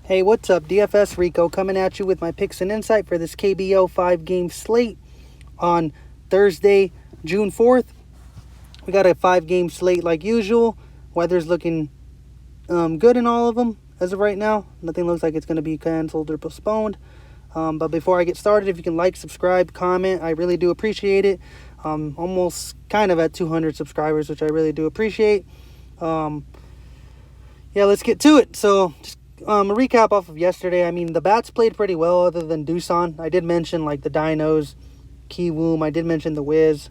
Hey, what's up? DFS Rico coming at you with my picks and insight for this KBO 5-game slate on Thursday, June 4th. We got a 5-game slate like usual. Weather's looking good in all of them as of right now. Nothing looks like it's going to be canceled or postponed. But before I get started, if you can like, subscribe, comment, I really do appreciate it. Almost kind of at 200 subscribers, which I really do appreciate. Let's get to it. So, just a recap off of yesterday. I mean, the bats played pretty well other than Doosan. I did mention, like, the Dinos, Kiwoom. I did mention the Wiz.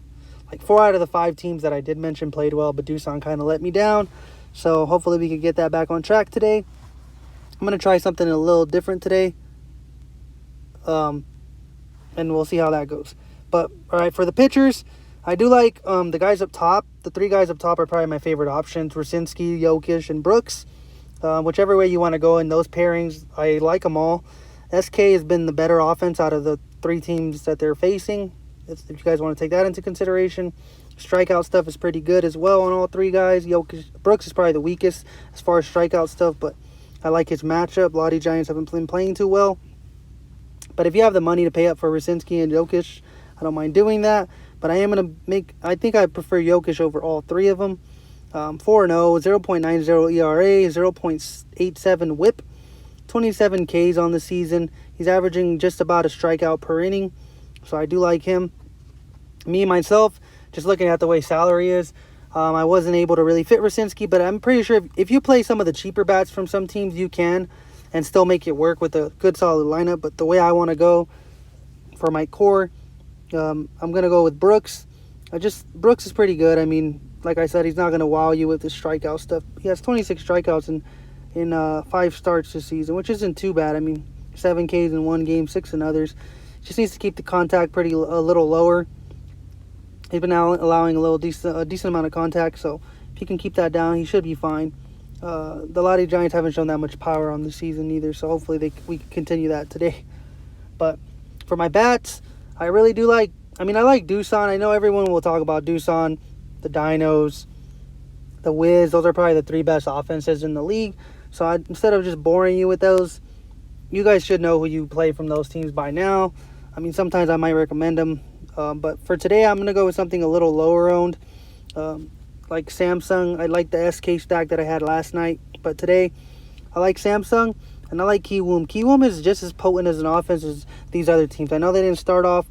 Like, 4 out of the 5 teams that I did mention played well, but Doosan kind of let me down. So, hopefully we can get that back on track today. I'm going to try something a little different today. And we'll see how that goes. But, all right, for the pitchers, I do like the guys up top. The 3 guys up top are probably my favorite options. Racinski, Jokic, and Brooks. Whichever way you want to go in those pairings, I like them all. SK has been the better offense out of the 3 teams that they're facing. If you guys want to take that into consideration. Strikeout stuff is pretty good as well on all 3 guys. Brooks is probably the weakest as far as strikeout stuff, but I like his matchup. A lot of these Giants haven't been playing too well. But if you have the money to pay up for Racinski and Jokic, I don't mind doing that. But I think I prefer Jokic over all 3 of them. 4-0, 0.90 ERA, 0.87 whip, 27 Ks on the season. He's averaging just about a strikeout per inning, so I do like him. Myself, just looking at the way salary is, I wasn't able to really fit Racinski, but I'm pretty sure if you play some of the cheaper bats from some teams, you can and still make it work with a good solid lineup. But the way I want to go for my core, I'm going to go with Brooks. Brooks is pretty good. I mean, like I said, he's not going to wow you with his strikeout stuff. He has 26 strikeouts in 5 starts this season, which isn't too bad. I mean, 7 Ks in 1 game, 6 in others. Just needs to keep the contact a little lower. He's been now allowing a decent amount of contact, so if he can keep that down, he should be fine. The Lottie Giants haven't shown that much power on the season either, so hopefully we can continue that today. But for my bats, I really do like. I like Doosan. I know everyone will talk about Doosan, the Dinos, the Wiz. Those are probably the 3 best offenses in the league. So instead of just boring you with those, you guys should know who you play from those teams by now. I mean, sometimes I might recommend them. But for today, I'm going to go with something a little lower owned. Like Samsung. I like the SK stack that I had last night. But today, I like Samsung and I like Kiwoom. Kiwoom is just as potent as an offense as these other teams. I know they didn't start off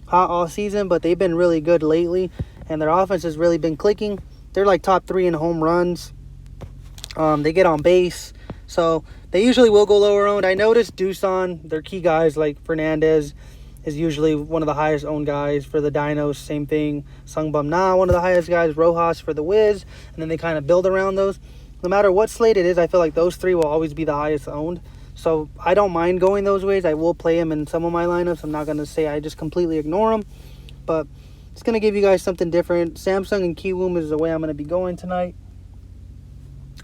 hot all season, but they've been really good lately. And their offense has really been clicking. They're like top 3 in home runs. They get on base. So they usually will go lower owned. I noticed Doosan, their key guys like Fernandez is usually one of the highest owned guys. For the Dinos, same thing. Sungbum Na, one of the highest guys. Rojas for the Wiz. And then they kind of build around those. No matter what slate it is, I feel like those 3 will always be the highest owned. So I don't mind going those ways. I will play them in some of my lineups. I'm not going to say I just completely ignore them. But it's going to give you guys something different. Samsung and Kiwoom is the way I'm going to be going tonight.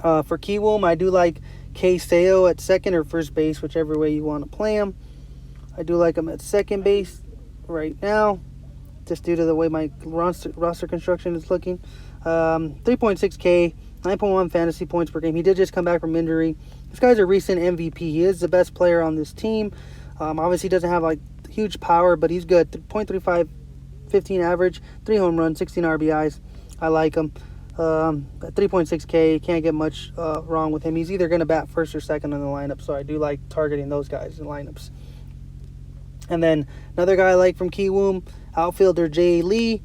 For Kiwoom, I do like K-Seo at second or first base, whichever way you want to play him. I do like him at second base right now, just due to the way my roster construction is looking. 3.6K, 9.1 fantasy points per game. He did just come back from injury. This guy's a recent MVP. He is the best player on this team. Obviously, he doesn't have like huge power, but he's good. 0.35, 15 average, 3 home runs, 16 RBIs. I like him. At 3.6K, can't get much wrong with him. He's either going to bat first or second in the lineup, so I do like targeting those guys in lineups. And then another guy I like from Kiwoom, outfielder Jay Lee,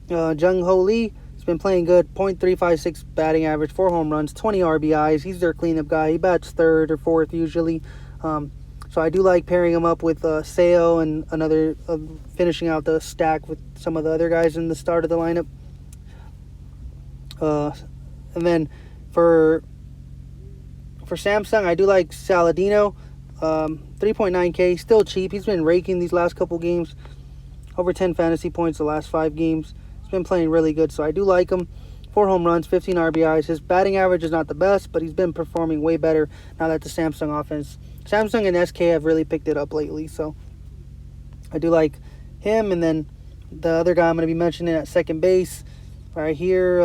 Jung Ho Lee. He's been playing good. 0.356 batting average, 4 home runs, 20 RBIs. He's their cleanup guy. He bats third or fourth usually. So I do like pairing him up with Seo and another, finishing out the stack with some of the other guys in the start of the lineup. And then for Samsung, I do like Saladino. 3.9K, still cheap. He's been raking these last couple games. Over 10 fantasy points the last 5 games. He's been playing really good, so I do like him. 4 home runs, 15 RBIs. His batting average is not the best, but he's been performing way better now that the Samsung offense. Samsung and SK have really picked it up lately, so I do like him. And then the other guy I'm going to be mentioning at second base right here,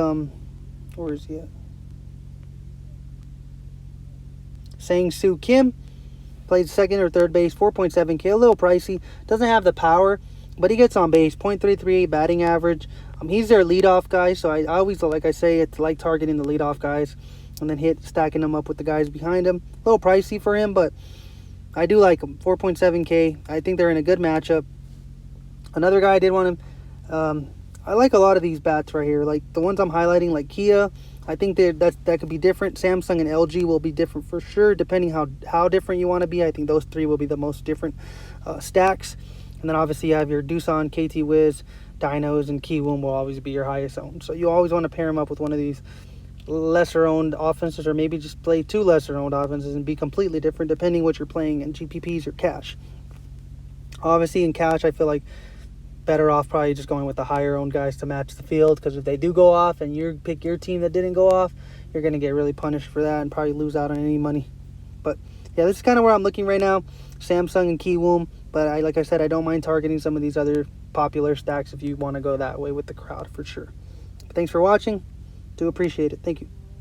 where is he at? Sang-Soo Kim plays second or third base, 4.7K, a little pricey. Doesn't have the power, but he gets on base, .338 batting average. He's their leadoff guy, so I always, like I say, it's like targeting the leadoff guys and then stacking them up with the guys behind him. A little pricey for him, but I do like him. 4.7K. I think they're in a good matchup. Another guy I did want to... I like a lot of these bats right here. Like the ones I'm highlighting, like Kia, I think that could be different. Samsung and LG will be different for sure, depending how different you want to be. I think those three will be the most different stacks. And then obviously you have your Doosan, KT Wiz, Dinos, and Kiwoom will always be your highest owned. So you always want to pair them up with one of these lesser owned offenses, or maybe just play two lesser owned offenses and be completely different depending what you're playing in GPPs or cash. Obviously in cash, I feel like better off probably just going with the higher owned guys to match the field, because if they do go off and you pick your team that didn't go off, you're going to get really punished for that and probably lose out on any money. But yeah, this is kind of where I'm looking right now. Samsung and Kiwoom, but like I said, I don't mind targeting some of these other popular stacks if you want to go that way with the crowd for sure. But thanks for watching. Do appreciate it. Thank you.